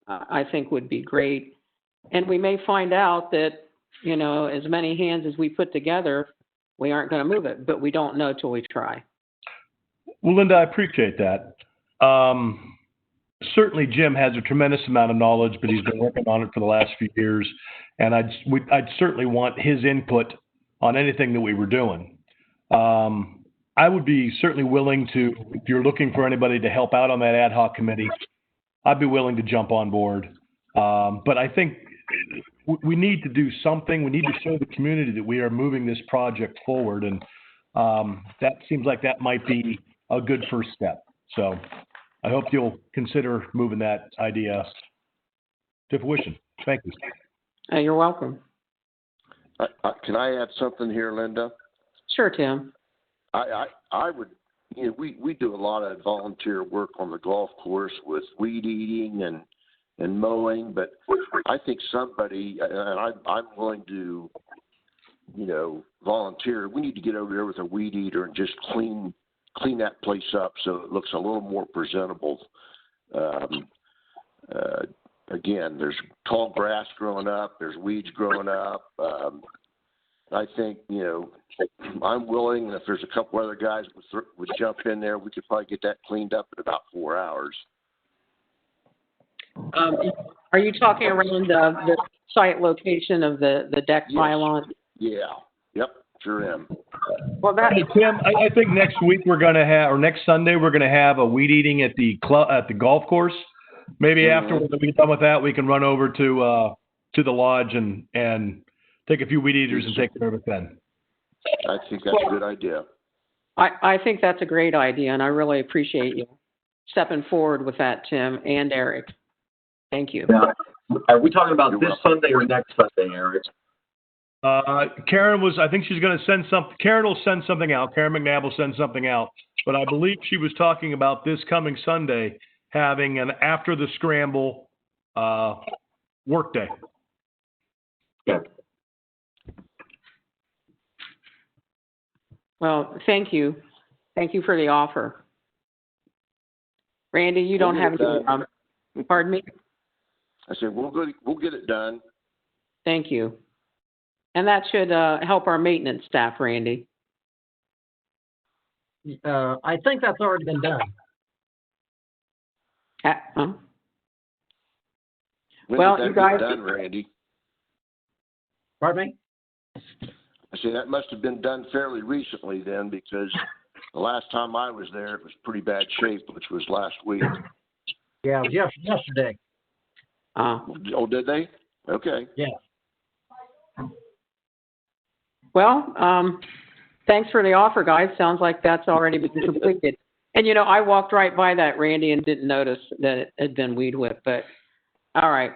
I think would be great. And we may find out that, as many hands as we put together, we aren't going to move it, but we don't know till we try. Well, Linda, I appreciate that. Certainly, Jim has a tremendous amount of knowledge, but he's been working on it for the last few years, and I'd certainly want his input on anything that we were doing. I would be certainly willing to, if you're looking for anybody to help out on that ad hoc committee, I'd be willing to jump on board. But I think we need to do something. We need to show the community that we are moving this project forward, and that seems like that might be a good first step. So I hope you'll consider moving that idea to fruition. Thank you. You're welcome. Can I add something here, Linda? Sure, Tim. I would, we do a lot of volunteer work on the golf course with weed eating and mowing, but I think somebody, and I'm willing to, volunteer. We need to get over there with a weed eater and just clean that place up so it looks a little more presentable. Again, there's tall grass growing up, there's weeds growing up. I think, I'm willing, if there's a couple other guys would jump in there, we could probably get that cleaned up in about 4 hours. Are you talking around the site location of the deck pylon? Yeah. Yep. Sure am. Well, Hey, Tim, I think next week we're going to have, or next Sunday we're going to have a weed eating at the golf course. Maybe after we get done with that, we can run over to the lodge and take a few weed eaters and take care of it then. I think that's a good idea. I think that's a great idea, and I really appreciate you stepping forward with that, Tim and Eric. Thank you. Now, are we talking about this Sunday or next Sunday, Eric? Karen I think she's going to send something. Karen will send something out. Karen McNabb will send something out. But I believe she was talking about this coming Sunday having an after the scramble work day. Okay. Well, thank you. Thank you for the offer. Randy, you don't We'll have get any, it done. pardon me? I said, we'll get it done. Thank you. And that should help our maintenance staff, Randy. I think that's already been done. When Well, did you that guys- get done, Randy? Pardon me? I said, that must have been done fairly recently then, because the last time I was there, it was pretty bad shape, which was last week. Yeah, it was yesterday. Oh, did they? Okay. Yeah. Well, thanks for the offer, guys. Sounds like that's already been completed. And, you know, I walked right by that, Randy, and didn't notice that it had been weed whipped, but, all right.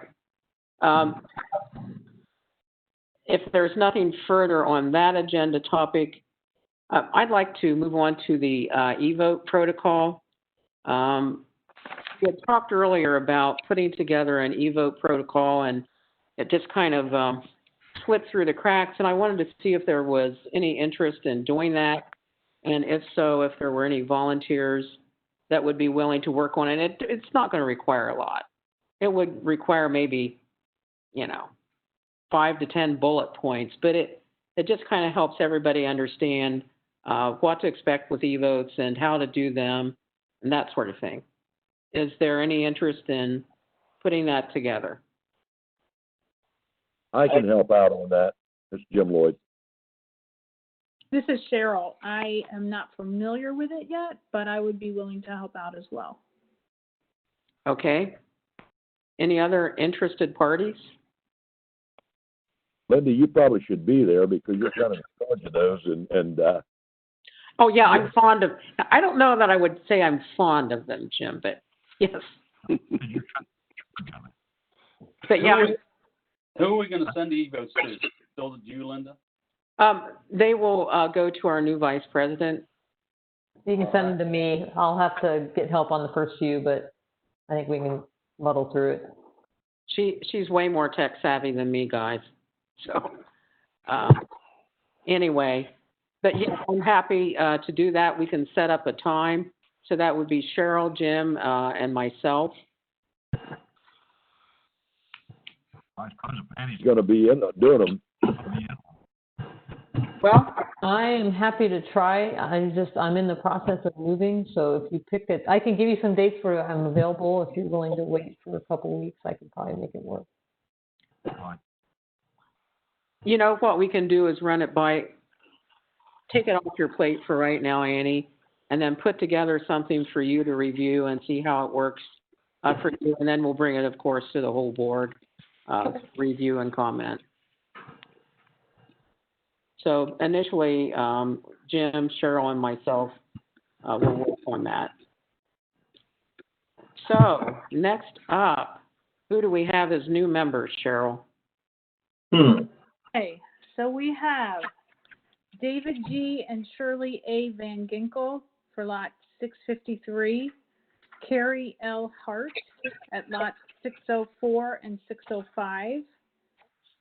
If there's nothing further on that agenda topic, I'd like to move on to the e-vote protocol. We had talked earlier about putting together an e-vote protocol, and it just kind of slipped through the cracks, and I wanted to see if there was any interest in doing that, and if so, if there were any volunteers that would be willing to work on it. It's not going to require a lot. It would require maybe, 5 to 10 bullet points, but it just kind of helps everybody understand what to expect with e-votes and how to do them and that sort of thing. Is there any interest in putting that together? I can help out on that. It's Jim Lloyd. This is Cheryl. I am not familiar with it yet, but I would be willing to help out as well. Okay. Any other interested parties? Linda, you probably should be there because you're kind of in charge of those and Oh, yeah, I'm fond of, I don't know that I would say I'm fond of them, Jim, but yes. But yeah. Who are we going to send the e-votes to? Still to you, Linda? They will go to our new vice president. You can send them to me. I'll have to get help on the first few, but I think we can muddle through it. She's way more tech savvy than me, guys. So, anyway, but yeah, I'm happy to do that. We can set up a time. So that would be Cheryl, Jim, and myself. he's going to be in doing them. Well, I am happy to try. I'm in the process of moving, so if you pick it, I can give you some dates where I'm available. If you're willing to wait for a couple of weeks, I can probably make it work. you know what we can do is run it by, take it off your plate for right now, Annie, and then put together something for you to review and see how it works for you. And then we'll bring it, of course, to the whole board, review and comment. So initially, Jim, Cheryl, and myself will work on that. So next up, who do we have as new members, Cheryl? Okay, so we have David G. and Shirley A. Van Ginkel for lot 653, Carrie L. Hart at lot 604 and 605,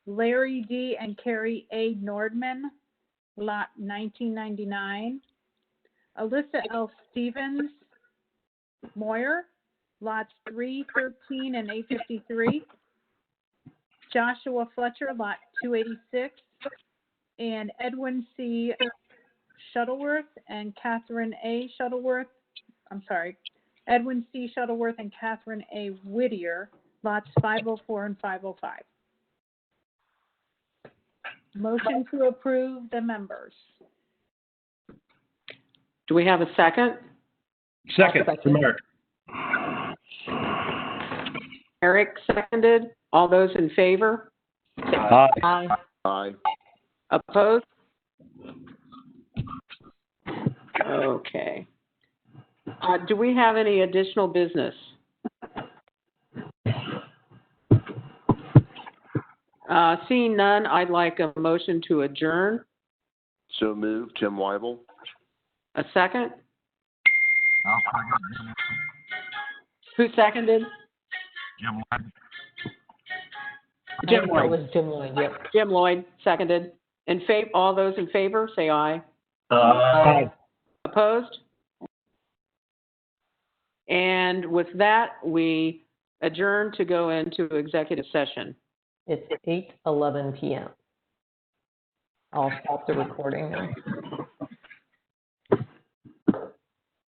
Larry D. and Carrie A. Nordman, lot 1999, Alyssa L. Stevens Moyer, lots 313 and 853, Joshua Fletcher, lot 286, and Edwin C. Shuttleworth and Catherine A. Shuttleworth, Edwin C. Shuttleworth and Catherine A. Whittier, lots 504 and 505. Motion to approve the members. Do we have a second? Second, from Eric. Eric seconded. All those in favor? Aye. Aye. Aye. Opposed? Okay. Do we have any additional business? Seeing none, I'd like a motion to adjourn. So moved, Tim Weibel. A second? Who seconded? Jim Jim That Lloyd. was Jim Lloyd, yep. Jim Lloyd seconded. All those in favor, say aye. Aye. Opposed? And with that, we adjourn to go into executive session. It's 8:11 p.m. I'll stop the recording now.